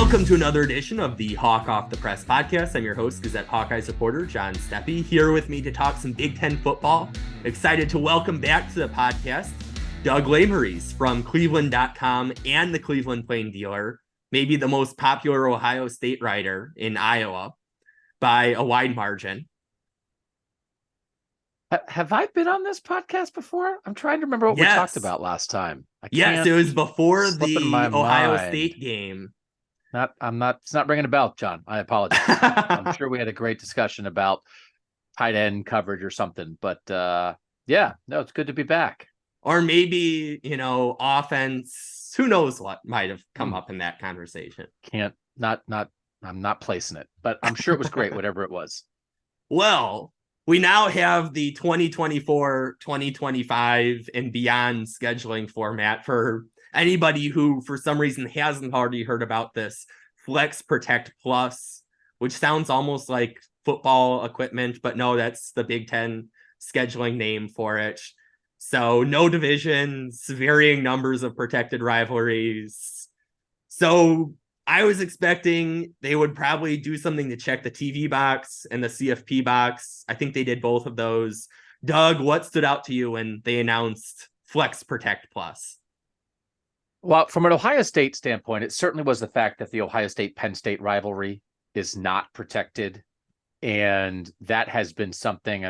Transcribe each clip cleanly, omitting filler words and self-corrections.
Welcome to another edition of the Hawk Off the Press podcast. I'm your host, Gazette Hawkeye supporter, John Steppe, here with me to talk some Big Ten football. Excited to welcome back to the podcast Doug Lesmerises from Cleveland.com and the Cleveland Plain Dealer, maybe the most popular Ohio State writer in Iowa by a wide margin. Have I been on this podcast before? I'm trying to remember what we talked about last time. Yes, it was before the Ohio State game. It's not ringing a bell, John. I apologize. I'm sure we had a great discussion about tight end coverage or something, but it's good to be back. Or maybe, offense, who knows what might have come up in that conversation. I'm not placing it, but I'm sure it was great, whatever it was. Well, we now have the 2024, 2025 and beyond scheduling format for anybody who, for some reason, hasn't already heard about this Flex Protect Plus, which sounds almost like football equipment, but no, that's the Big Ten scheduling name for it. So no divisions, varying numbers of protected rivalries. So I was expecting they would probably do something to check the TV box and the CFP box. I think they did both of those. Doug, what stood out to you when they announced Flex Protect Plus? Well, from an Ohio State standpoint, it certainly was the fact that the Ohio State-Penn State rivalry is not protected. And that has been something,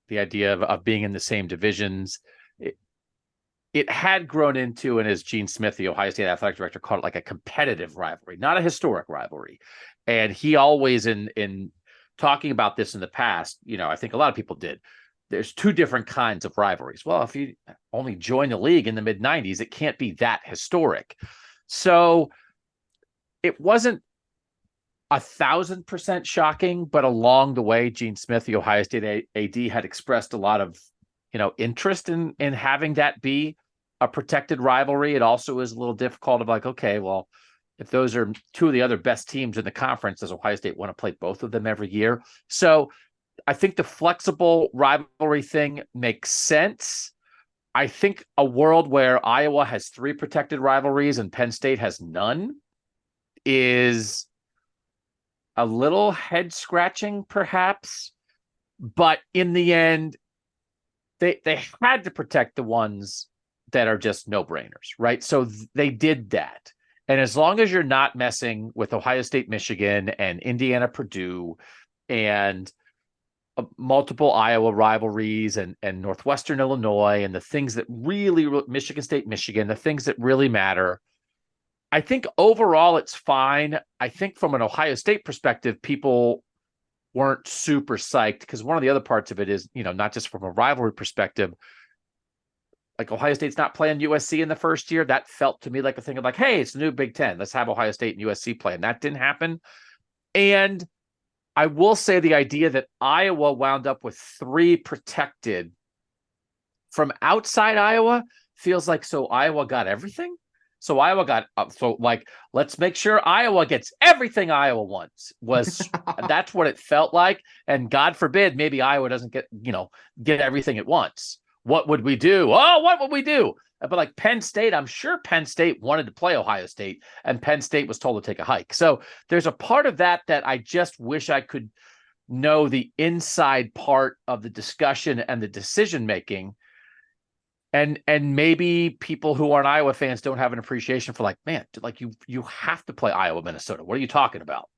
the idea of being in the same divisions, it had grown into, and as Gene Smith, the Ohio State athletic director, called it, like a competitive rivalry, not a historic rivalry. And he always, in talking about this in the past, I think a lot of people did, there's two different kinds of rivalries. Well, if you only joined the league in the mid-90s, it can't be that historic. So it wasn't 1,000% shocking, but along the way, Gene Smith, the Ohio State AD, had expressed a lot of, interest in having that be a protected rivalry. It also is a little difficult of like, okay, well, if those are two of the other best teams in the conference, does Ohio State want to play both of them every year? So I think the flexible rivalry thing makes sense. I think a world where Iowa has 3 protected rivalries and Penn State has none is a little head scratching, perhaps. But in the end, they had to protect the ones that are just no-brainers, right? So they did that. And as long as you're not messing with Ohio State, Michigan, and Indiana, Purdue, and multiple Iowa rivalries and Northwestern Illinois and the things that really, Michigan State, Michigan, the things that really matter, I think overall it's fine. I think from an Ohio State perspective, people weren't super psyched because one of the other parts of it is, not just from a rivalry perspective, like Ohio State's not playing USC in the first year. That felt to me like a thing of like, hey, it's the new Big Ten. Let's have Ohio State and USC play. And that didn't happen. And I will say the idea that Iowa wound up with 3 protected from outside Iowa feels like, so Iowa got everything? So Iowa got, let's make sure Iowa gets everything Iowa wants that's what it felt like. And God forbid, maybe Iowa doesn't get everything it wants. What would we do? Oh, what would we do? But like Penn State, I'm sure Penn State wanted to play Ohio State and Penn State was told to take a hike. So there's a part of that I just wish I could know the inside part of the discussion and the decision-making. And maybe people who aren't Iowa fans don't have an appreciation for like, man, like you have to play Iowa, Minnesota. What are you talking about?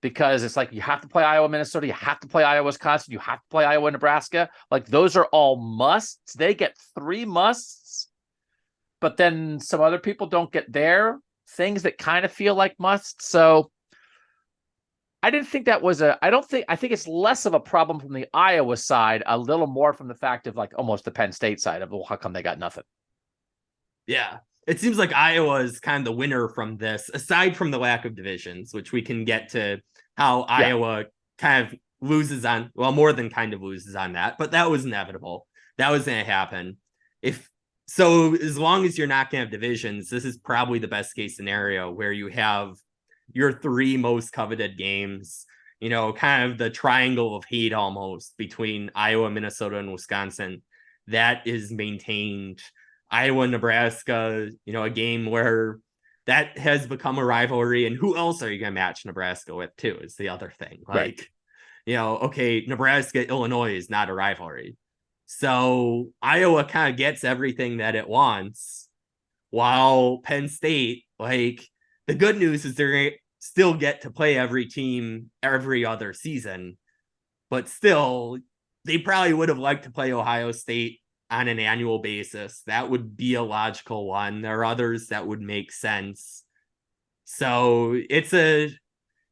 Because it's like you have to play Iowa, Minnesota. You have to play Iowa, Wisconsin. You have to play Iowa, Nebraska. Like those are all musts. They get 3 musts. But then some other people don't get their things that kind of feel like musts. So I didn't think that was I think it's less of a problem from the Iowa side, a little more from the fact of like almost the Penn State side of, well, how come they got nothing? Yeah. It seems like Iowa is kind of the winner from this, aside from the lack of divisions, which we can get to how Iowa kind of loses on, well, more than kind of loses on that, but that was inevitable. That was going to happen. So as long as you're not going to have divisions, this is probably the best case scenario where you have your 3 most coveted games, kind of the triangle of hate almost between Iowa, Minnesota, and Wisconsin. That is maintained. Iowa, Nebraska, a game where that has become a rivalry. And who else are you going to match Nebraska with too is the other thing. Right. Okay, Nebraska, Illinois is not a rivalry. So Iowa kind of gets everything that it wants, while Penn State, the good news is they're going to still get to play every team every other season, but still, they probably would have liked to play Ohio State on an annual basis. That would be a logical one. There are others that would make sense. So it's a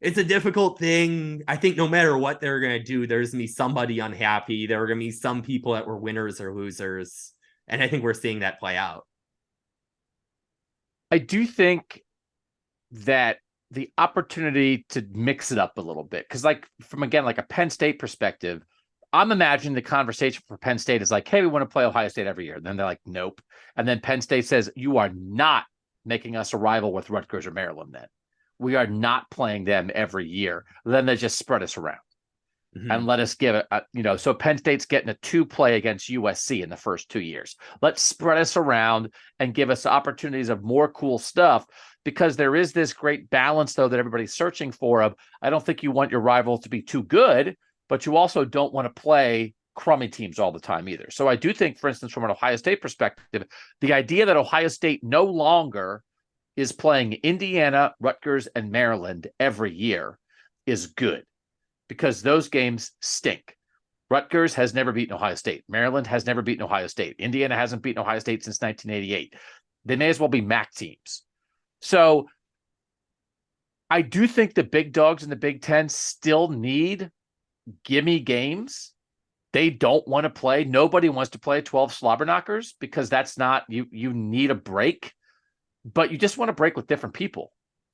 difficult thing. I think no matter what they're going to do, there's going to be somebody unhappy. There are going to be some people that were winners or losers. And I think we're seeing that play out. I do think that the opportunity to mix it up a little bit, because from a Penn State perspective, I'm imagining the conversation for Penn State is hey, we want to play Ohio State every year. And then they're like, nope. And then Penn State says, you are not making us a rival with Rutgers or Maryland then. We are not playing them every year. Then they just spread us around and let us give it, so Penn State's getting a 2-play against USC in the first 2 years. Let's spread us around and give us opportunities of more cool stuff, because there is this great balance, though, that everybody's searching for of, I don't think you want your rival to be too good, but you also don't want to play crummy teams all the time either. So I do think, for instance, from an Ohio State perspective, the idea that Ohio State no longer is playing Indiana, Rutgers, and Maryland every year is good, because those games stink. Rutgers has never beaten Ohio State. Maryland has never beaten Ohio State. Indiana hasn't beaten Ohio State since 1988. They may as well be MAC teams. So I do think the big dogs in the Big Ten still need gimme games. They don't want to play. Nobody wants to play 12 slobberknockers, because that's not, you need a break, but you just want to break with different people.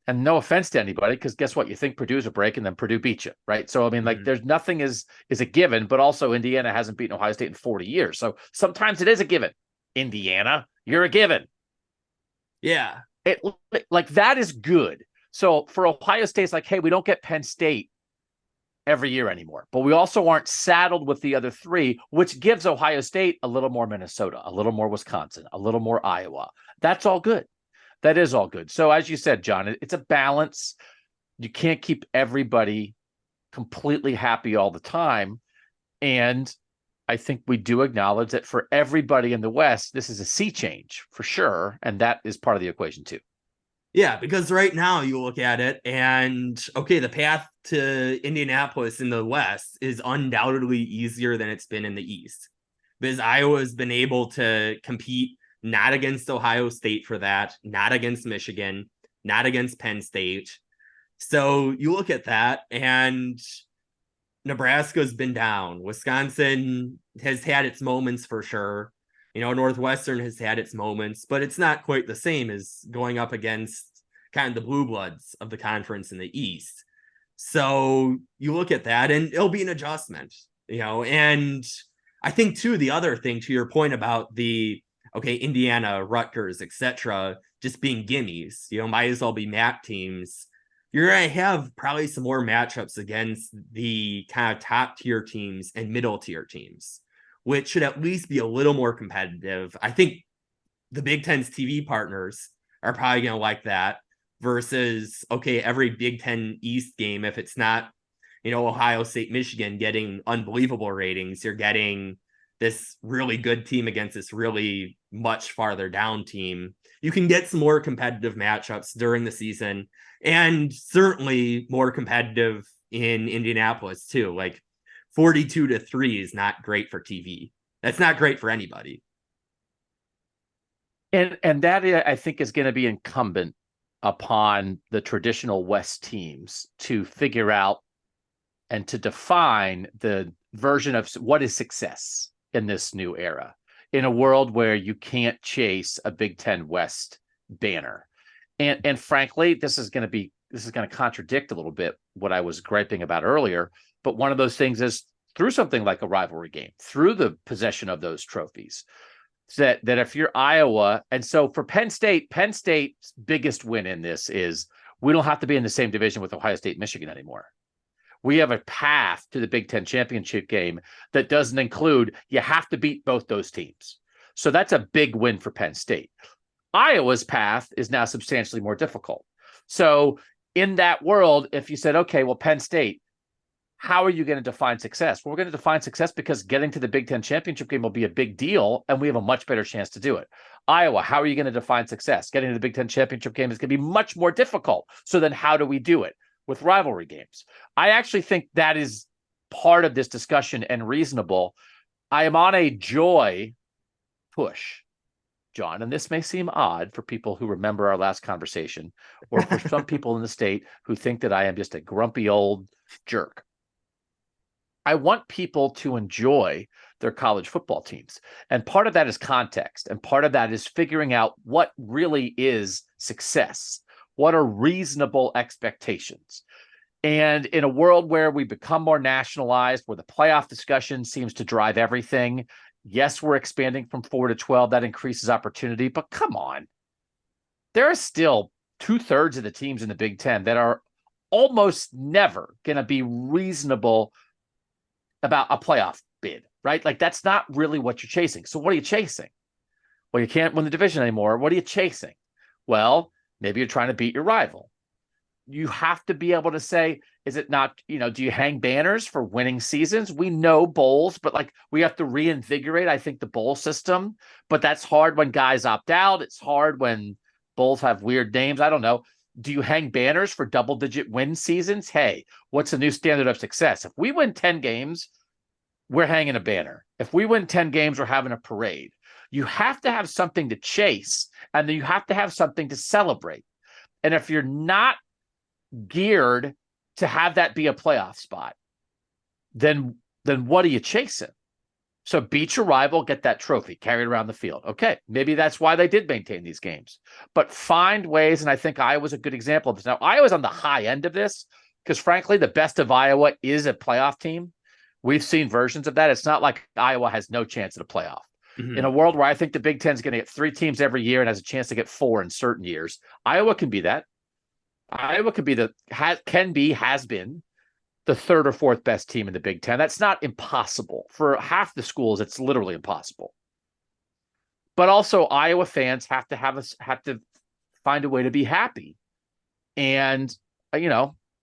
And no offense to anybody, because guess what? You think Purdue's a break, and then Purdue beat you, right? So, I mean, there's nothing is a given, but also Indiana hasn't beaten Ohio State in 40 years. So sometimes it is a given. Indiana, you're a given. Yeah. That is good. So for Ohio State, it's hey, we don't get Penn State every year anymore, but we also aren't saddled with the other three, which gives Ohio State a little more Minnesota, a little more Wisconsin, a little more Iowa. That's all good. That is all good. So as you said, John, it's a balance. You can't keep everybody completely happy all the time. And I think we do acknowledge that for everybody in the West, this is a sea change for sure. And that is part of the equation too. Yeah, because right now you look at it and, okay, the path to Indianapolis in the West is undoubtedly easier than it's been in the East, because Iowa has been able to compete not against Ohio State for that, not against Michigan, not against Penn State. So you look at that, and Nebraska's been down. Wisconsin has had its moments for sure. Northwestern has had its moments, but it's not quite the same as going up against kind of the blue bloods of the conference in the East. So you look at that, and it'll be an adjustment, and I think too, the other thing to your point about Indiana, Rutgers, etc., just being gimmies, might as well be MAC teams. You're going to have probably some more matchups against the kind of top tier teams and middle tier teams, which should at least be a little more competitive. I think the Big Ten's TV partners are probably going to like that versus, every Big Ten East game, if it's not, Ohio State, Michigan getting unbelievable ratings, you're getting this really good team against this really much farther down team. You can get some more competitive matchups during the season, and certainly more competitive in Indianapolis too. 42-3 is not great for TV. That's not great for anybody. And that, I think, is going to be incumbent upon the traditional West teams to figure out and to define the version of what is success in this new era, in a world where you can't chase a Big Ten West banner. And frankly, this is going to contradict a little bit what I was griping about earlier. But one of those things is through something like a rivalry game, through the possession of those trophies, that if you're Iowa, and so for Penn State's biggest win in this is we don't have to be in the same division with Ohio State, Michigan anymore. We have a path to the Big Ten championship game that doesn't include, you have to beat both those teams. So that's a big win for Penn State. Iowa's path is now substantially more difficult. So in that world, if you said, okay, well, Penn State, how are you going to define success? Well, we're going to define success because getting to the Big Ten championship game will be a big deal, and we have a much better chance to do it. Iowa, how are you going to define success? Getting to the Big Ten championship game is going to be much more difficult. So then how do we do it? With rivalry games. I actually think that is part of this discussion and reasonable. I am on a joy push, John, and this may seem odd for people who remember our last conversation, or for some people in the state who think that I am just a grumpy old jerk. I want people to enjoy their college football teams. And part of that is context. And part of that is figuring out what really is success. What are reasonable expectations? And in a world where we become more nationalized, where the playoff discussion seems to drive everything, yes, we're expanding from 4 to 12. That increases opportunity. But come on. There are still 2/3 of the teams in the Big Ten that are almost never going to be reasonable about a playoff bid, right? Like that's not really what you're chasing. So what are you chasing? Well, you can't win the division anymore. What are you chasing? Well, maybe you're trying to beat your rival. You have to be able to say, is it not, do you hang banners for winning seasons? We know bowls, but like we have to reinvigorate, I think, the bowl system. But that's hard when guys opt out. It's hard when bowls have weird names. I don't know. Do you hang banners for double-digit win seasons? Hey, what's the new standard of success? If we win 10 games, we're hanging a banner. If we win 10 games, we're having a parade. You have to have something to chase, and then you have to have something to celebrate. And if you're not geared to have that be a playoff spot, then what are you chasing? So beat your rival, get that trophy, carry it around the field. Okay, maybe that's why they did maintain these games. But find ways, and I think Iowa's a good example of this. Now, Iowa's on the high end of this because, frankly, the best of Iowa is a playoff team. We've seen versions of that. It's not like Iowa has no chance at a playoff. Mm-hmm. In a world where I think the Big Ten is going to get 3 teams every year and has a chance to get 4 in certain years, Iowa can be that. Iowa could be has been the 3rd or 4th best team in the Big Ten. That's not impossible. For half the schools, it's literally impossible. But also, Iowa fans have to find a way to be happy. And,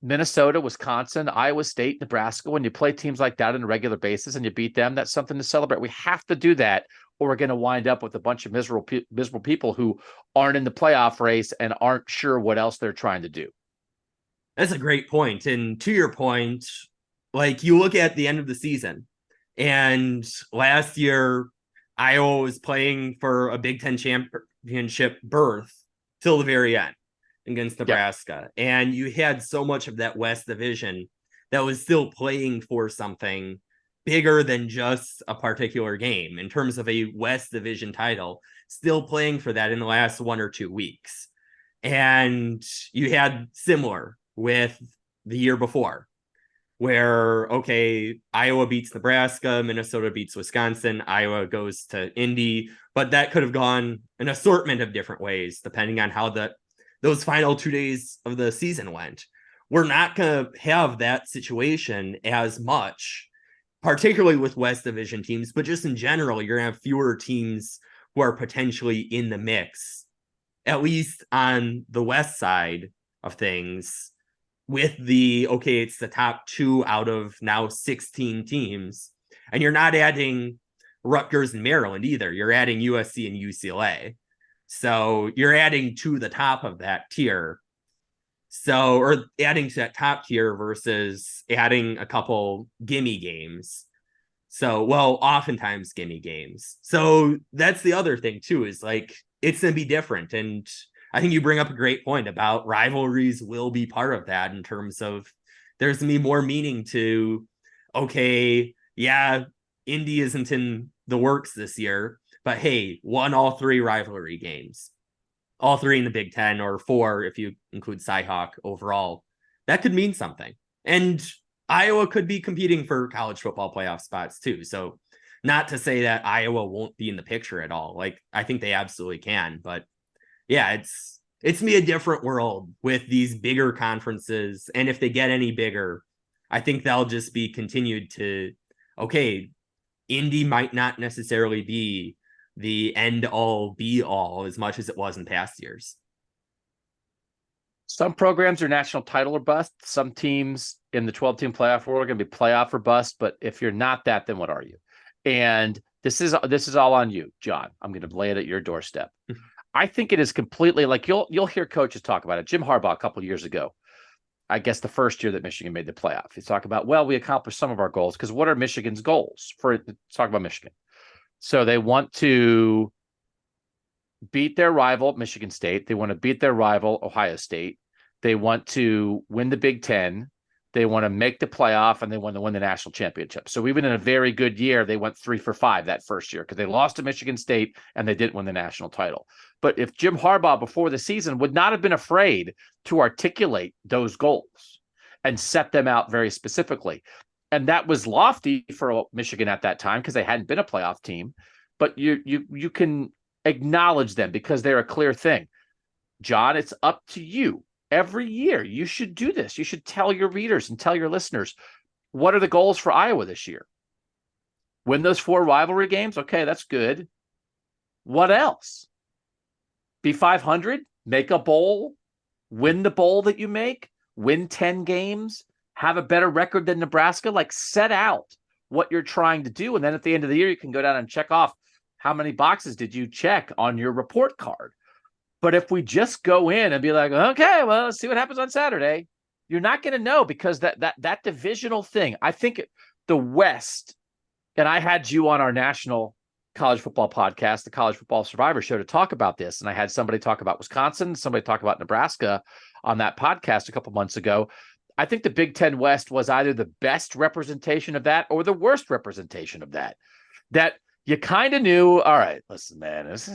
Minnesota, Wisconsin, Iowa State, Nebraska, when you play teams like that on a regular basis and you beat them, that's something to celebrate. We have to do that, or we're going to wind up with a bunch of miserable people who aren't in the playoff race and aren't sure what else they're trying to do. That's a great point. And to your point, like you look at the end of the season, and last year, Iowa was playing for a Big Ten championship berth till the very end against Nebraska. Yep. And you had so much of that West Division that was still playing for something bigger than just a particular game in terms of a West Division title, still playing for that in the last 1 or 2 weeks. And you had similar with the year before, where, okay, Iowa beats Nebraska, Minnesota beats Wisconsin, Iowa goes to Indy, but that could have gone an assortment of different ways, depending on how those final 2 days of the season went. We're not going to have that situation as much, particularly with West Division teams, but just in general, you're going to have fewer teams who are potentially in the mix, at least on the West side of things, with it's the top 2 out of now 16 teams. And you're not adding Rutgers and Maryland either. You're adding USC and UCLA. So you're adding to the top of that tier. So, or adding to that top tier versus adding a couple gimme games. So, well, oftentimes gimme games. So that's the other thing too, is like, it's going to be different. And I think you bring up a great point about rivalries will be part of that in terms of there's going to be more meaning to, okay, yeah, Indy isn't in the works this year, but hey, won all 3 rivalry games, all 3 in the Big Ten, or 4 if you include Cyhawk overall. That could mean something. And Iowa could be competing for college football playoff spots too. So not to say that Iowa won't be in the picture at all. Like, I think they absolutely can, but yeah, it's me a different world with these bigger conferences. And if they get any bigger, I think they'll just be continued to, okay, Indy might not necessarily be the end all be all as much as it was in past years. Some programs are national title or bust. Some teams in the 12-team playoff world are going to be playoff or bust. But if you're not that, then what are you? And this is all on you, John. I'm going to lay it at your doorstep. I think it is completely like you'll hear coaches talk about it. Jim Harbaugh a couple of years ago, I guess the first year that Michigan made the playoff, he's talking about, well, we accomplished some of our goals because what are Michigan's goals? Let's talk about Michigan. So they want to beat their rival, Michigan State. They want to beat their rival, Ohio State. They want to win the Big Ten. They want to make the playoff, and they want to win the national championship. So even in a very good year, they went 3 for 5 that first year because they lost to Michigan State and they didn't win the national title. But if Jim Harbaugh before the season would not have been afraid to articulate those goals and set them out very specifically, and that was lofty for Michigan at that time because they hadn't been a playoff team, but you can acknowledge them because they're a clear thing. John, it's up to you. Every year, you should do this. You should tell your readers and tell your listeners, what are the goals for Iowa this year? Win those 4 rivalry games? Okay, that's good. What else? Be 500, make a bowl, win the bowl that you make, win 10 games, have a better record than Nebraska. Like, set out what you're trying to do. And then at the end of the year, you can go down and check off how many boxes did you check on your report card. But if we just go in and be like, okay, well, let's see what happens on Saturday, you're not going to know because that divisional thing, I think the West, and I had you on our national college football podcast, the College Football Survivor Show, to talk about this. And I had somebody talk about Wisconsin, somebody talk about Nebraska on that podcast a couple months ago. I think the Big Ten West was either the best representation of that or the worst representation of that. That you kind of knew, all right, listen, man, this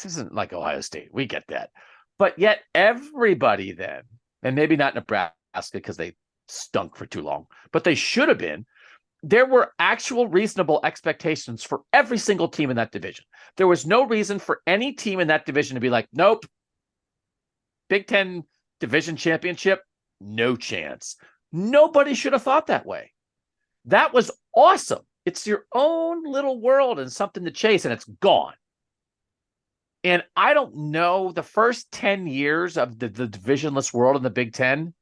isn't like Ohio State. We get that. But yet everybody then, and maybe not Nebraska because they stunk for too long, but they should have been, there were actual reasonable expectations for every single team in that division. There was no reason for any team in that division to be like, nope, Big Ten division championship, no chance. Nobody should have thought that way. That was awesome. It's your own little world and something to chase, and it's gone. And I don't know, the first 10 years of the divisionless world in the Big Ten,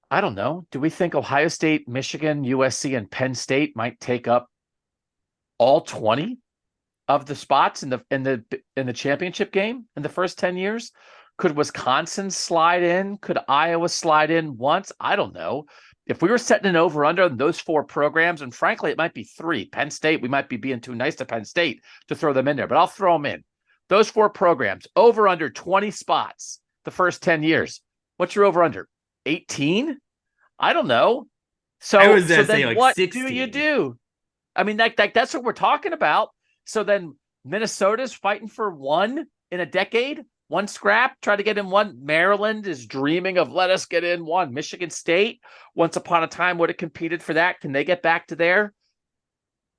I don't know. Do we think Ohio State, Michigan, USC, and Penn State might take up all 20 of the spots in the championship game in the first 10 years? Could Wisconsin slide in? Could Iowa slide in once? I don't know. If we were setting an over-under on those 4 programs, and frankly, it might be 3. Penn State, we might be being too nice to Penn State to throw them in there, but I'll throw them in. Those 4 programs, over-under 20 spots the first 10 years. What's your over-under? 18? I don't know. So, I was so say then like what 16. do you do? I mean, that's what we're talking about. So then Minnesota's fighting for 1 in a decade? 1 scrap, try to get in 1. Maryland is dreaming of let us get in 1. Michigan State, once upon a time, would have competed for that. Can they get back to there?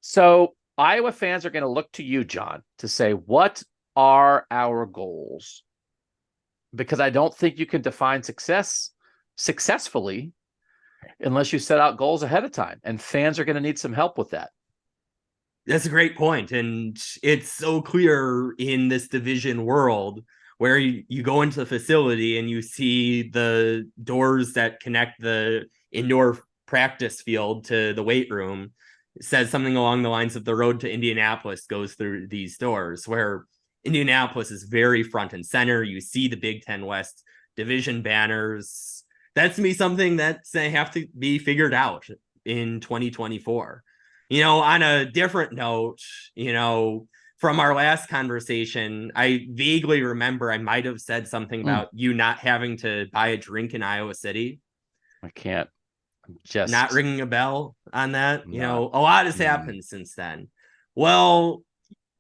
So Iowa fans are going to look to you, John, to say, what are our goals? Because I don't think you can define success successfully unless you set out goals ahead of time. And fans are going to need some help with that. That's a great point. And it's so clear in this division world where you go into the facility and you see the doors that connect the indoor practice field to the weight room. It says something along the lines of the road to Indianapolis goes through these doors, where Indianapolis is very front and center. You see the Big Ten West division banners. That's to me something that's going to have to be figured out in 2024. On a different note, from our last conversation, I vaguely remember I might have said something about you not having to buy a drink in Iowa City. I can't. I'm just not ringing a bell on that. A lot has happened since then. Well,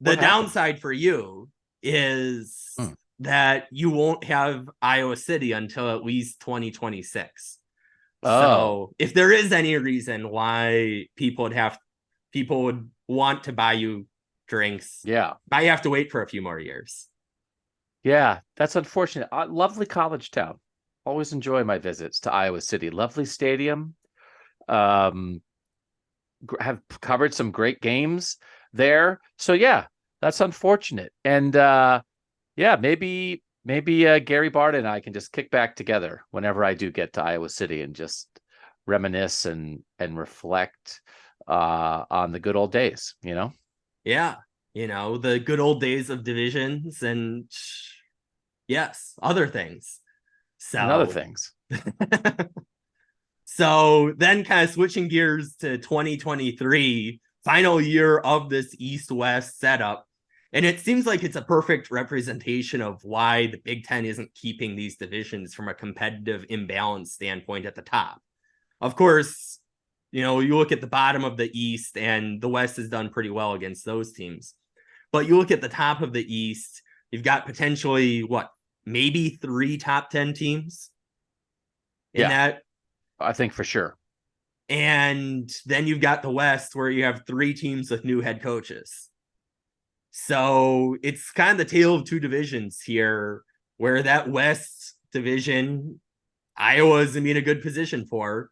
the downside for you is that you won't have Iowa City until at least 2026. So if there is any reason why people would want to buy you drinks, I have to wait for a few more years. Yeah, that's unfortunate. Lovely college town. Always enjoy my visits to Iowa City. Lovely stadium. Have covered some great games. there. So yeah, that's unfortunate. And yeah, maybe Gary Barta and I can just kick back together whenever I do get to Iowa City and just reminisce and reflect on the good old days, you know? Yeah. The good old days of divisions and yes, other things. And other So things. so then kind of switching gears to 2023, final year of this East-West setup. And it seems like it's a perfect representation of why the Big Ten isn't keeping these divisions from a competitive imbalance standpoint at the top. Of course, you look at the bottom of the East and the West has done pretty well against those teams. But you look at the top of the East, you've got potentially maybe 3 top 10 teams in that. I think for sure. And then you've got the West where you have 3 teams with new head coaches. So it's kind of the tale of 2 divisions here, where that West division, Iowa's in a good position for,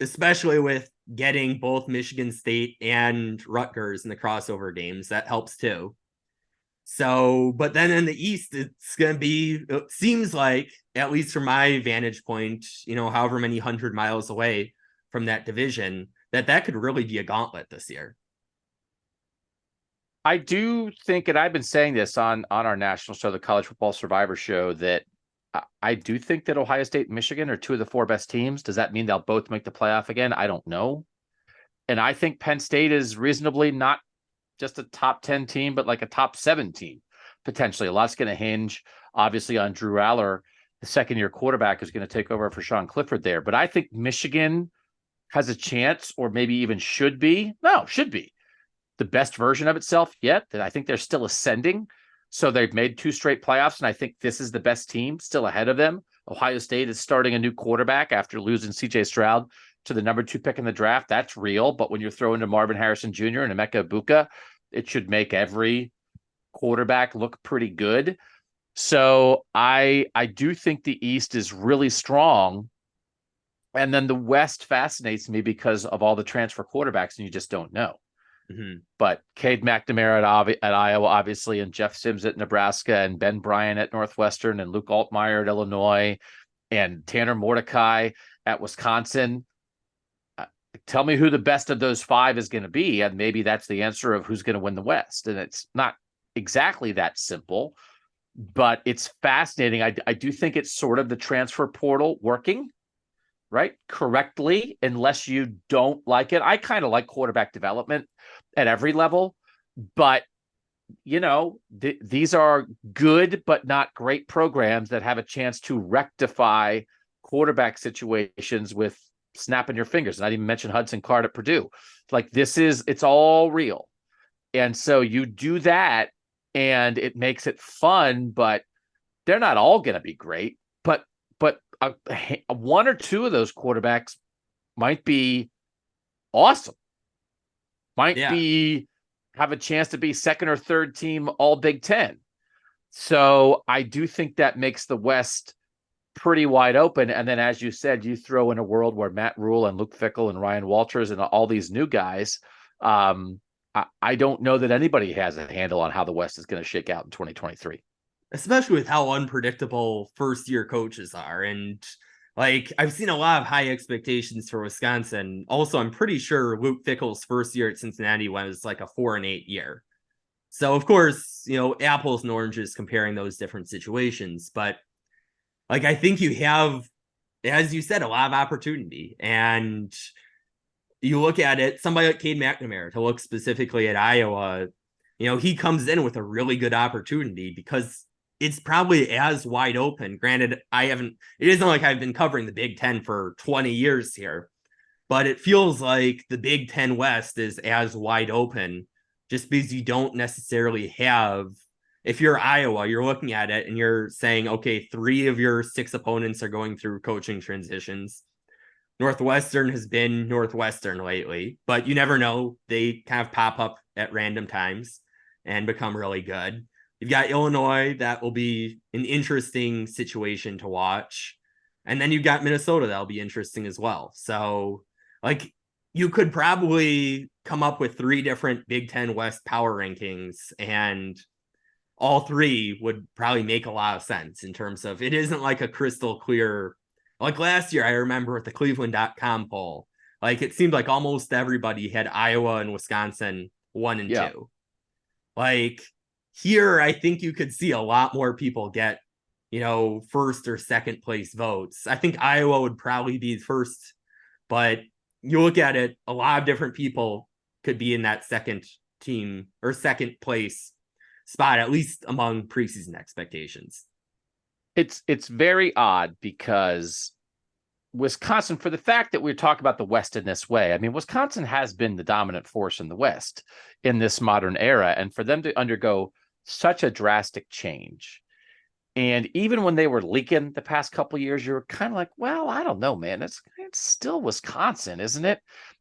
especially with getting both Michigan State and Rutgers in the crossover games. That helps too. So, but then in the East, it's going to be, it seems like, at least from my vantage point, however many 100 miles away from that division, that could really be a gauntlet this year. I do think, and I've been saying this on our national show, the College Football Survivor Show, that I do think that Ohio State and Michigan are 2 of the 4 best teams. Does that mean they'll both make the playoff again? I don't know. And I think Penn State is reasonably not just a top 10 team, but like a top 7 team, potentially. A lot's going to hinge, obviously, on Drew Aller, the second-year quarterback who's going to take over for Sean Clifford there. But I think Michigan has a chance, or maybe even should be the best version of itself yet. That I think they're still ascending. So they've made 2 straight playoffs, and I think this is the best team still ahead of them. Ohio State is starting a new quarterback after losing C.J. Stroud to the number 2 pick in the draft. That's real. But when you're throwing to Marvin Harrison Jr. and Emeka Egbuka, it should make every quarterback look pretty good. So I do think the East is really strong. And then the West fascinates me because of all the transfer quarterbacks, and you just don't know. Mm-hmm. But Cade McNamara at Iowa, obviously, and Jeff Sims at Nebraska, and Ben Bryant at Northwestern, and Luke Altmaier at Illinois, and Tanner Mordecai at Wisconsin. Tell me who the best of those 5 is going to be, and maybe that's the answer of who's going to win the West. And it's not exactly that simple, but it's fascinating. I do think it's sort of the transfer portal working, right, correctly, unless you don't like it. I kind of like quarterback development at every level, but these are good but not great programs that have a chance to rectify quarterback situations with snapping your fingers. And I didn't even mention Hudson Card at Purdue. Like, it's all real. And so you do that and it makes it fun, but they're not all going to be great. But 1 or 2 of those quarterbacks might be awesome. Have a chance to be second or third team all Big Ten. So I do think that makes the West pretty wide open. And then, as you said, you throw in a world where Matt Rule and Luke Fickell and Ryan Walters and all these new guys. I don't know that anybody has a handle on how the West is going to shake out in 2023. Especially with how unpredictable first-year coaches are. And I've seen a lot of high expectations for Wisconsin. Also, I'm pretty sure Luke Fickell's first year at Cincinnati was like a 4-8 year. So, of course, apples and oranges comparing those different situations. But I think you have, as you said, a lot of opportunity. And you look at it, somebody like Cade McNamara, to look specifically at Iowa, he comes in with a really good opportunity because it's probably as wide open. Granted, it isn't like I've been covering the Big Ten for 20 years here, but it feels like the Big Ten West is as wide open just because you don't necessarily have, if you're Iowa, you're looking at it and you're saying, okay, 3 of your 6 opponents are going through coaching transitions. Northwestern has been Northwestern lately, but you never know. They kind of pop up at random times and become really good. You've got Illinois. That will be an interesting situation to watch. And then you've got Minnesota. That'll be interesting as well. So, you could probably come up with 3 different Big Ten West power rankings, and all 3 would probably make a lot of sense in terms of, it isn't like a crystal clear, like last year, I remember with the Cleveland.com poll, like it seemed like almost everybody had Iowa and Wisconsin 1 and 2. Like here, I think you could see a lot more people get, first or second place votes. I think Iowa would probably be first, but you look at it, a lot of different people could be in that second team or second place spot, at least among preseason expectations. It's very odd because Wisconsin, for the fact that we're talking about the West in this way, I mean, Wisconsin has been the dominant force in the West in this modern era, and for them to undergo such a drastic change, and even when they were leaking the past couple of years, you're kind of like, well, I don't know, man, it's still Wisconsin, isn't it?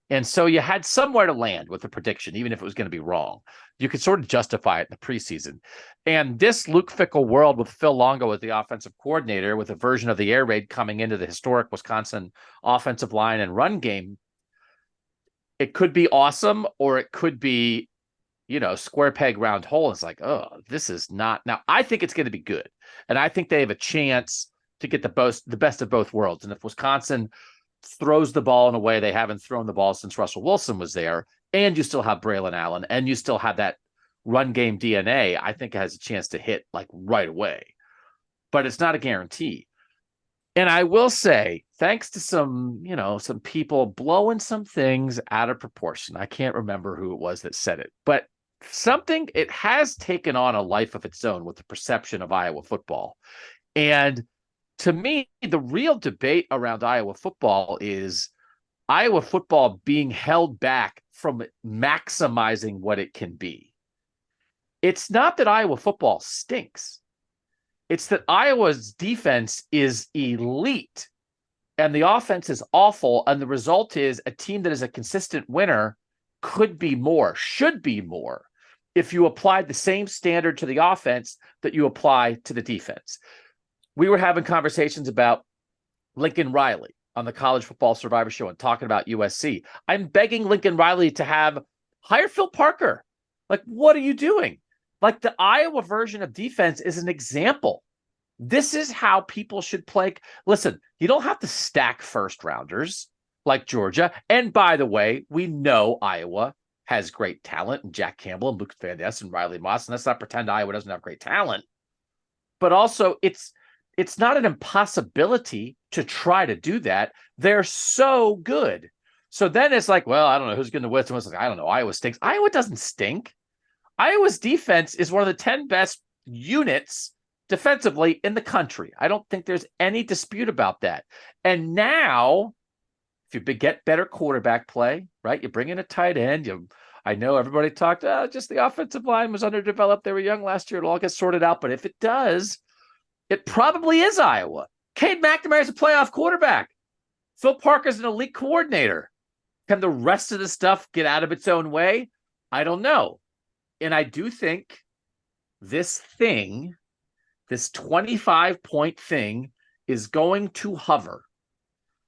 And so you had somewhere to land with the prediction, even if it was going to be wrong. You could sort of justify it in the preseason. And this Luke Fickell world with Phil Longo as the offensive coordinator, with a version of the air raid coming into the historic Wisconsin offensive line and run game, it could be awesome, or it could be, square peg, round hole. It's like, oh, this is not. Now, I think it's going to be good. And I think they have a chance to get the best of both worlds. And if Wisconsin throws the ball in a way they haven't thrown the ball since Russell Wilson was there, and you still have Braylon Allen, and you still have that run game DNA, I think it has a chance to hit like right away. But it's not a guarantee. And I will say, thanks to some people blowing some things out of proportion. I can't remember who it was that said it, but it has taken on a life of its own with the perception of Iowa football. And to me, the real debate around Iowa football is Iowa football being held back from maximizing what it can be. It's not that Iowa football stinks. It's that Iowa's defense is elite and the offense is awful. And the result is a team that is a consistent winner should be more if you applied the same standard to the offense that you apply to the defense. We were having conversations about Lincoln Riley on the College Football Survivor Show and talking about USC. I'm begging Lincoln Riley to hire Phil Parker. Like, what are you doing? Like, the Iowa version of defense is an example. This is how people should play. Listen, you don't have to stack first rounders like Georgia. And by the way, we know Iowa has great talent, and Jack Campbell and Luke Van Ness and Riley Moss. And let's not pretend Iowa doesn't have great talent. But also, it's not an impossibility to try to do that. They're so good. So then it's like, well, I don't know who's going to win. Someone's like, I don't know. Iowa stinks. Iowa doesn't stink. Iowa's defense is one of the 10 best units defensively in the country. I don't think there's any dispute about that. And now, if you get better quarterback play, right? You bring in a tight end. I know everybody talked, just the offensive line was underdeveloped. They were young last year. It'll all get sorted out. But if it does, it probably is Iowa. Cade McNamara is a playoff quarterback. Phil Parker's an elite coordinator. Can the rest of the stuff get out of its own way? I don't know. And I do think this 25-point thing is going to hover.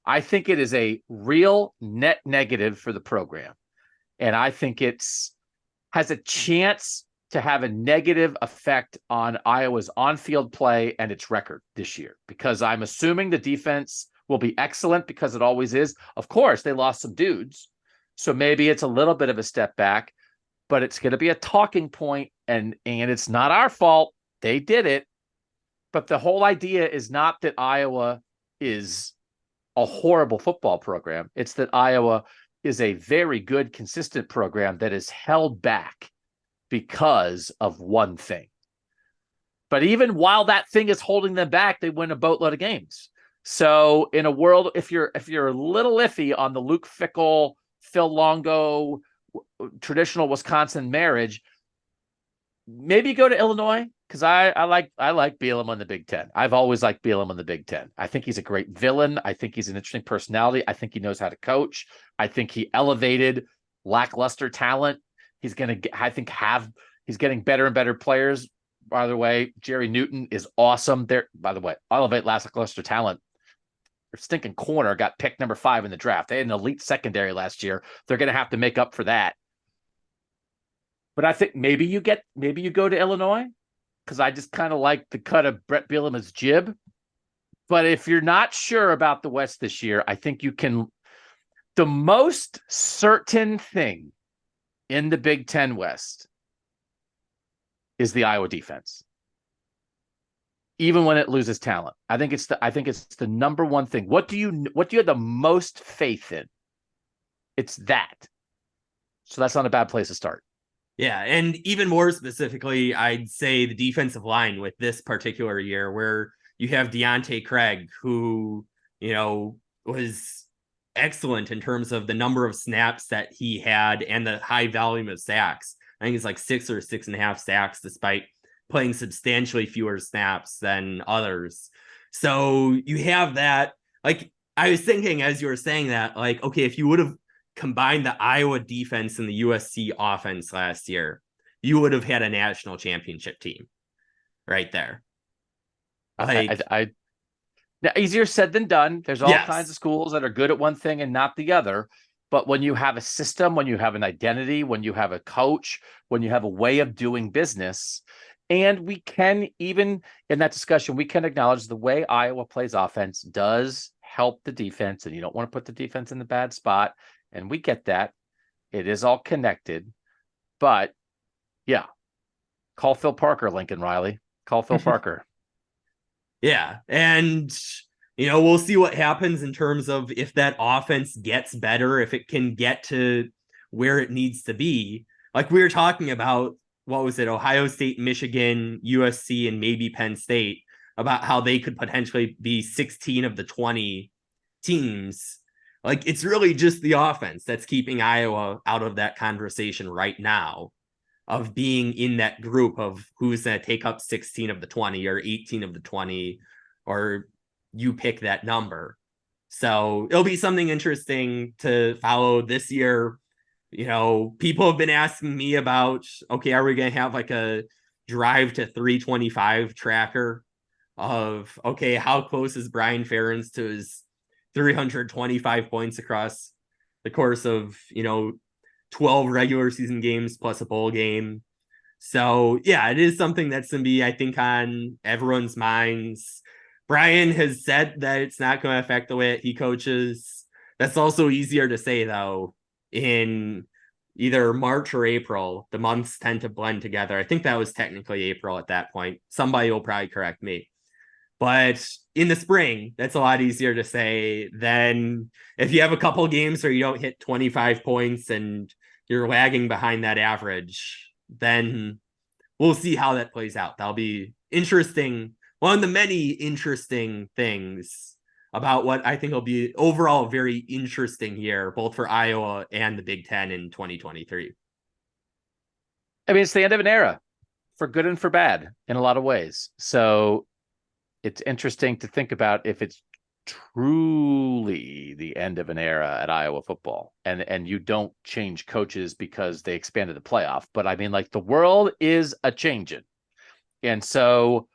I think it is a real net negative for the program. And I think has a chance to have a negative effect on Iowa's on-field play and its record this year, because I'm assuming the defense will be excellent, because it always is. Of course, they lost some dudes, so maybe it's a little bit of a step back, but it's going to be a talking point, and it's not our fault. They did it. But the whole idea is not that Iowa is a horrible football program. It's that Iowa is a very good, consistent program that is held back because of one thing. But even while that thing is holding them back, they win a boatload of games. So in a world, if you're a little iffy on the Luke Fickell, Phil Longo, traditional Wisconsin marriage, maybe go to Illinois, because I like Bielema in the Big Ten. I've always liked Bielema in the Big Ten. I think he's a great villain. I think he's an interesting personality. I think he knows how to coach. I think he elevated lackluster talent. He's getting better and better players. By the way, Jerry Newton is awesome. By the way, elevate lackluster talent. Their stinking corner got picked number 5 in the draft. They had an elite secondary last year. They're going to have to make up for that But I think maybe you go to Illinois, because I just kind of like the cut of Brett Bielema's jib. But if you're not sure about the West this year, I think you can. The most certain thing in the Big Ten West is the Iowa defense. Even when it loses talent, I think it's the number one thing. What do you have the most faith in? It's that. So that's not a bad place to start. Yeah, and even more specifically, I'd say the defensive line with this particular year, where you have Deontay Craig, who, was excellent in terms of the number of snaps that he had and the high volume of sacks. I think it's like 6 or 6.5 sacks, despite playing substantially fewer snaps than others. So you have that. Like, I was thinking as you were saying that, like, okay, if you would have combined the Iowa defense and the USC offense last year, you would have had a national championship team right there. Like, now, easier said than done. There's all kinds of schools that are good at one thing and not the other. But when you have a system, when you have an identity, when you have a coach, when you have a way of doing business, and we can, even in that discussion, we can acknowledge the way Iowa plays offense does help the defense, and you don't want to put the defense in the bad spot. And we get that. It is all connected. But yeah, call Phil Parker, Lincoln Riley. Call Phil Parker. Yeah. And, we'll see what happens in terms of if that offense gets better, if it can get to where it needs to be. Like we were talking about, what was it? Ohio State, Michigan, USC, and maybe Penn State, about how they could potentially be 16 of the 20 teams. Like, it's really just the offense that's keeping Iowa out of that conversation right now, of being in that group of who's going to take up 16 of the 20 or 18 of the 20, or you pick that number. So it'll be something interesting to follow this year. People have been asking me about, okay, are we going to have like a drive to 325 tracker of, okay, how close is Brian Ferentz to his 325 points across the course of, 12 regular season games plus a bowl game. So yeah, it is something that's going to be, I think, on everyone's minds. Brian has said that it's not going to affect the way he coaches. That's also easier to say, though, in either March or April. The months tend to blend together. I think that was technically April at that point. Somebody will probably correct me. But in the spring, that's a lot easier to say than if you have a couple games where you don't hit 25 points and you're lagging behind that average. Then we'll see how that plays out. That'll be interesting. One of the many interesting things about what I think will be overall very interesting year, both for Iowa and the Big Ten in 2023. I mean, it's the end of an era, for good and for bad, in a lot of ways. So it's interesting to think about if it's truly the end of an era at Iowa football, and you don't change coaches because they expanded the playoff. But I mean, like, the world is a changing. And so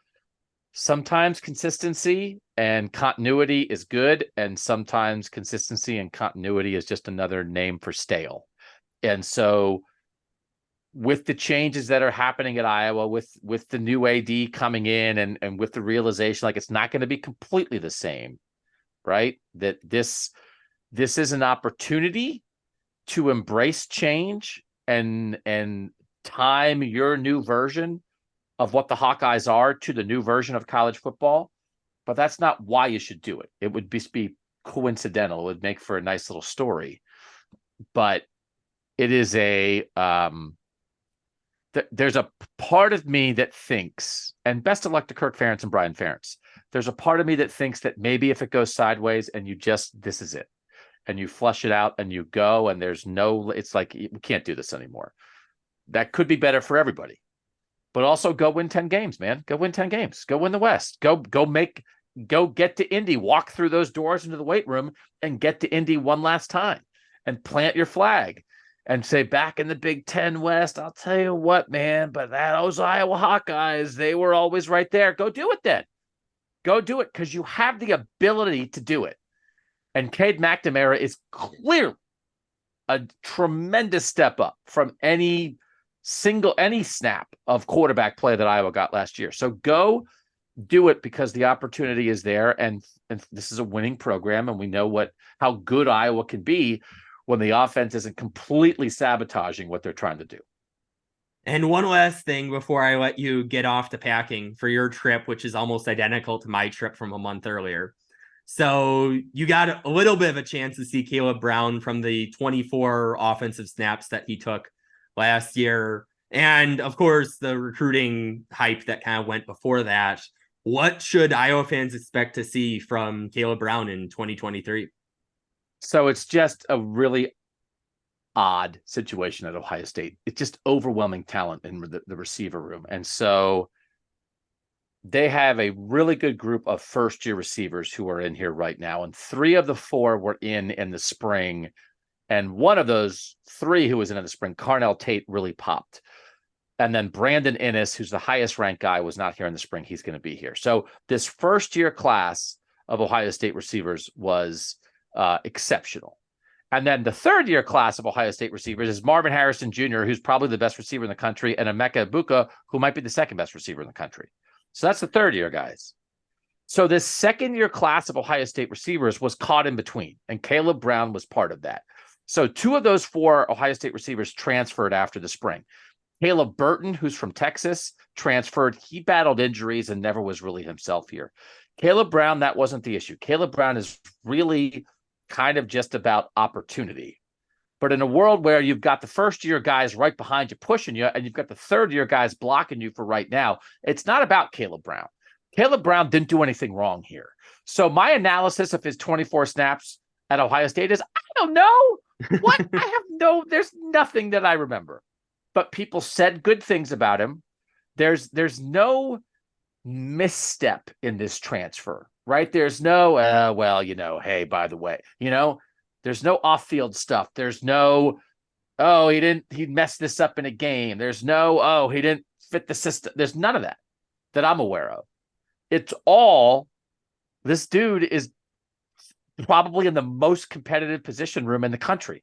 sometimes consistency and continuity is good, and sometimes consistency and continuity is just another name for stale. And so with the changes that are happening at Iowa, with the new AD coming in, and with the realization, like, it's not going to be completely the same, right? That this is an opportunity to embrace change and time your new version of what the Hawkeyes are to the new version of college football. But that's not why you should do it. It would just be coincidental. It would make for a nice little story. But it is there's a part of me that thinks, and best of luck to Kirk Ferentz and Brian Ferentz, there's a part of me that thinks that maybe if it goes sideways and this is it, and you flush it out and you go, and it's like, we can't do this anymore. That could be better for everybody. But also go win 10 games, man. Go win 10 games. Go win the West. Go get to Indy, walk through those doors into the weight room and get to Indy one last time and plant your flag and say, back in the Big Ten West, I'll tell you what, man, but those Iowa Hawkeyes, they were always right there. Go do it then. Go do it, because you have the ability to do it. And Cade McNamara is clearly a tremendous step up from any any snap of quarterback play that Iowa got last year. So go do it because the opportunity is there. And this is a winning program. And we know how good Iowa can be when the offense isn't completely sabotaging what they're trying to do. And one last thing before I let you get off to packing for your trip, which is almost identical to my trip from a month earlier. So you got a little bit of a chance to see Kaleb Brown from the 24 offensive snaps that he took last year. And of course, the recruiting hype that kind of went before that. What should Iowa fans expect to see from Kaleb Brown in 2023? So it's just a really odd situation at Ohio State. It's just overwhelming talent in the receiver room. And so they have a really good group of first-year receivers who are in here right now. And 3 of the 4 were in the spring. And one of those 3 who was in the spring, Carnell Tate, really popped. And then Brandon Innes, who's the highest ranked guy, was not here in the spring. He's going to be here. So this first-year class of Ohio State receivers was exceptional. And then the third-year class of Ohio State receivers is Marvin Harrison Jr., who's probably the best receiver in the country, and Emeka Egbuka, who might be the second best receiver in the country. So that's the third-year guys. So this second-year class of Ohio State receivers was caught in between, and Kaleb Brown was part of that. So 2 of those 4 Ohio State receivers transferred after the spring. Caleb Burton, who's from Texas, transferred. He battled injuries and never was really himself here. Kaleb Brown, that wasn't the issue. Kaleb Brown is really kind of just about opportunity. But in a world where you've got the first-year guys right behind you pushing you, and you've got the third-year guys blocking you for right now, it's not about Kaleb Brown. Kaleb Brown didn't do anything wrong here. So my analysis of his 24 snaps at Ohio State is, I don't know. What? There's nothing that I remember. But people said good things about him. There's no misstep in this transfer, right? There's no, hey, by the way, there's no off-field stuff. There's no, he messed this up in a game. There's no, he didn't fit the system. There's none of that I'm aware of. It's all, this dude is probably in the most competitive position room in the country.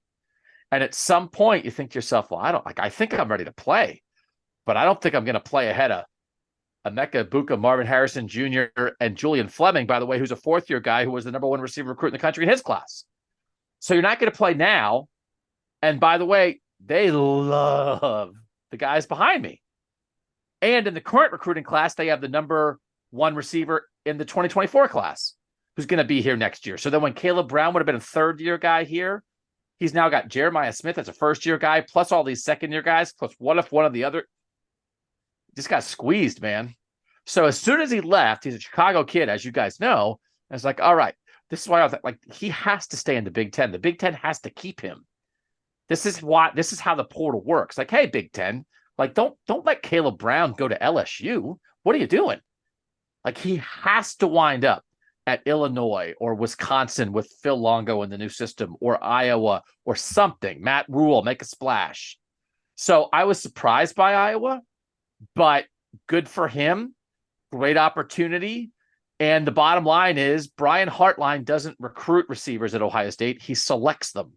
And at some point you think to yourself, well, I think I'm ready to play, but I don't think I'm going to play ahead of Emeka Egbuka, Marvin Harrison Jr., and Julian Fleming, by the way, who's a 4th-year guy who was the number 1 receiver recruit in the country in his class. So you're not going to play now. And by the way, they love the guys behind me. And in the current recruiting class, they have the number 1 receiver in the 2024 class who's going to be here next year. So then when Kaleb Brown would have been a 3rd-year guy here, he's now got Jeremiah Smith as a 1st-year guy, plus all these 2nd-year guys, plus what if one of the other just got squeezed, man. So as soon as he left, he's a Chicago kid, as you guys know. And it's like, all right, this is why I was like, he has to stay in the Big Ten. The Big Ten has to keep him. This is how the portal works. Like, hey, Big Ten, don't let Kaleb Brown go to LSU. What are you doing? Like, he has to wind up at Illinois or Wisconsin with Phil Longo in the new system, or Iowa or something. Matt Rule, make a splash. So I was surprised by Iowa, but good for him. Great opportunity. And the bottom line is Brian Hartline doesn't recruit receivers at Ohio State. He selects them.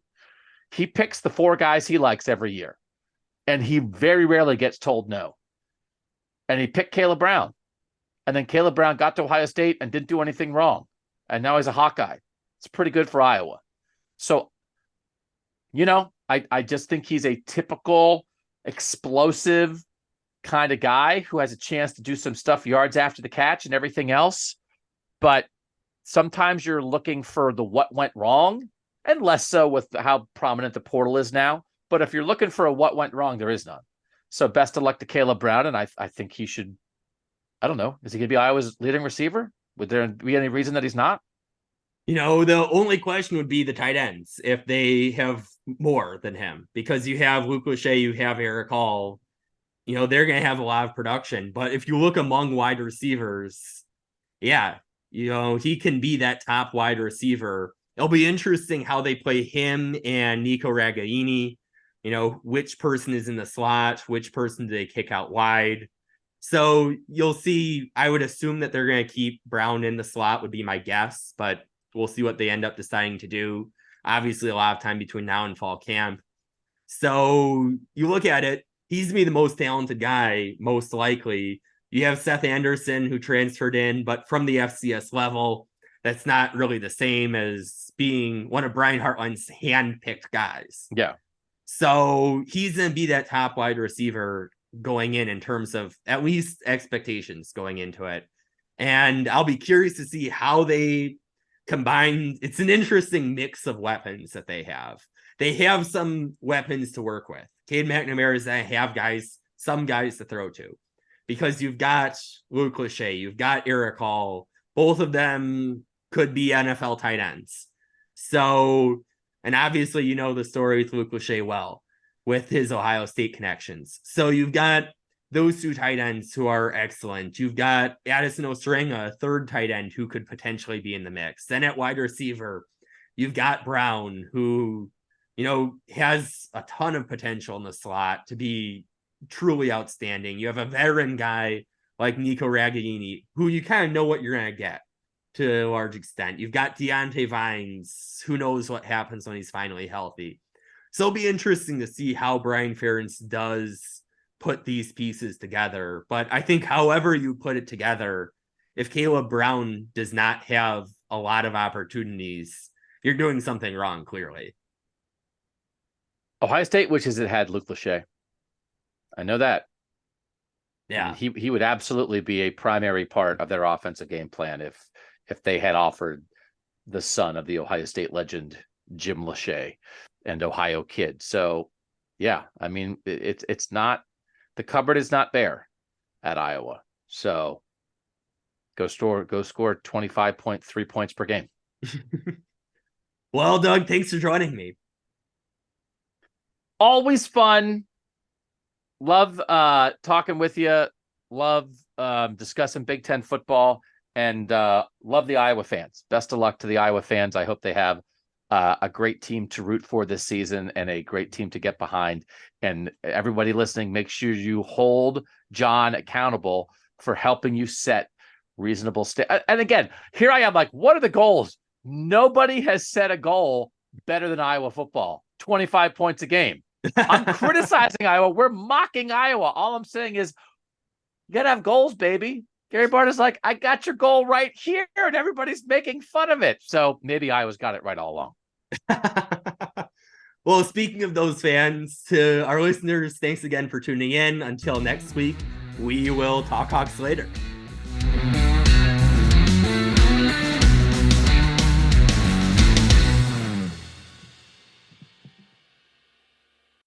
He picks the 4 guys he likes every year. And he very rarely gets told no. And he picked Kaleb Brown. And then Kaleb Brown got to Ohio State and didn't do anything wrong. And now he's a Hawkeye. It's pretty good for Iowa. So, I just think he's a typical explosive kind of guy who has a chance to do some stuff yards after the catch and everything else. But sometimes you're looking for the what went wrong, and less so with how prominent the portal is now. But if you're looking for a what went wrong, there is none. So best of luck to Kaleb Brown. And I think he should, I don't know, is he going to be Iowa's leading receiver? Would there be any reason that he's not? The only question would be the tight ends, if they have more than him, because you have Luke Lachey, you have Eric Hall, they're going to have a lot of production. But if you look among wide receivers, he can be that top wide receiver. It'll be interesting how they play him and Nico Ragaini, which person is in the slot, which person do they kick out wide. So you'll see, I would assume that they're going to keep Brown in the slot would be my guess, but we'll see what they end up deciding to do. Obviously a lot of time between now and fall camp. So you look at it, he's to be the most talented guy, most likely. You have Seth Anderson, who transferred in, but from the FCS level, that's not really the same as being one of Brian Hartline's hand-picked guys. Yeah. So he's going to be that top wide receiver going in terms of at least expectations going into it. And I'll be curious to see how they combine. It's an interesting mix of weapons that they have. They have some weapons to work with. Cade McNamara is going to have some guys to throw to, because you've got Luke Lachey, you've got Eric Hall. Both of them could be NFL tight ends. So, and obviously, you know the story with Luke Lachey well, with his Ohio State connections. So you've got those two tight ends who are excellent. You've got Addison Ostrenga, a third tight end who could potentially be in the mix. Then at wide receiver, you've got Brown, who, you know, has a ton of potential in the slot to be truly outstanding. You have a veteran guy like Nico Ragaini, who you kind of know what you're going to get to a large extent. You've got Deontay Vines, who knows what happens when he's finally healthy. So it'll be interesting to see how Brian Ferentz does put these pieces together. But I think however you put it together, if Kaleb Brown does not have a lot of opportunities, you're doing something wrong, clearly. Ohio State wishes it had Luke Lachey. I know that. Yeah. And he would absolutely be a primary part of their offensive game plan if they had offered the son of the Ohio State legend, Jim Lachey, and Ohio kid. So, yeah, I mean, it's not, the cupboard is not bare at Iowa. So go score 25.3 points per game. Well, Doug, thanks for joining me. Always fun. Love talking with you. Love discussing Big Ten football, and love the Iowa fans. Best of luck to the Iowa fans. I hope they have a great team to root for this season and a great team to get behind. And everybody listening, make sure you hold John accountable for helping you set reasonable and again, here I am like, what are the goals? Nobody has set a goal better than Iowa football. 25 points a game. I'm criticizing Iowa. We're mocking Iowa. All I'm saying is you got to have goals, baby. Gary Bart is like, I got your goal right here, and everybody's making fun of it. So maybe Iowa's got it right all along. Well, speaking of those fans, to our listeners, thanks again for tuning in. Until next week, we will talk Hawks later.